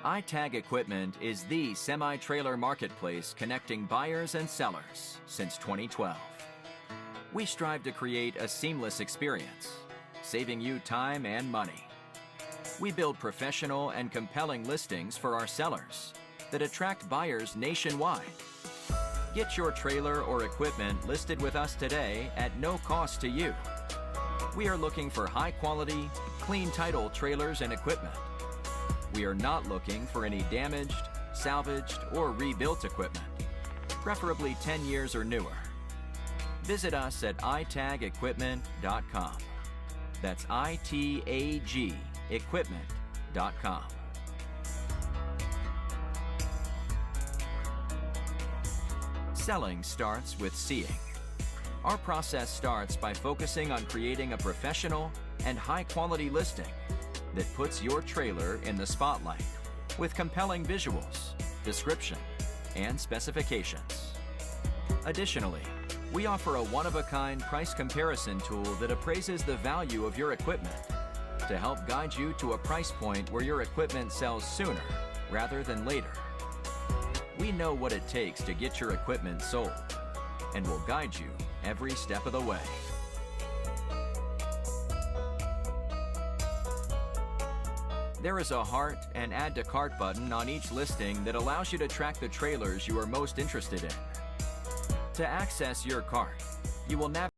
iTag Equipment is the semi-trailer marketplace connecting buyers and sellers since 2012. We strive to create a seamless experience, saving you time and money. We build professional and compelling listings for our sellers that attract buyers nationwide. Get your trailer or equipment listed with us today at no cost to you. We are looking for high-quality, clean title trailers and equipment. We are not looking for any damaged, salvaged, or rebuilt equipment, preferably 10 years or newer. Visit us at itagequipment.com. That's ITAG equipment.com. Selling starts with seeing. Our process starts by focusing on creating a professional and high-quality listing that puts your trailer in the spotlight with compelling visuals, description, and specifications. Additionally, we offer a one-of-a-kind price comparison tool that appraises the value of your equipment to help guide you to a price point where your equipment sells sooner rather than later. We know what it takes to get your equipment sold and will guide you every step of the way. There is a heart and add to cart button on each listing that allows you to track the trailers you are most interested in. To access your cart, you will navigate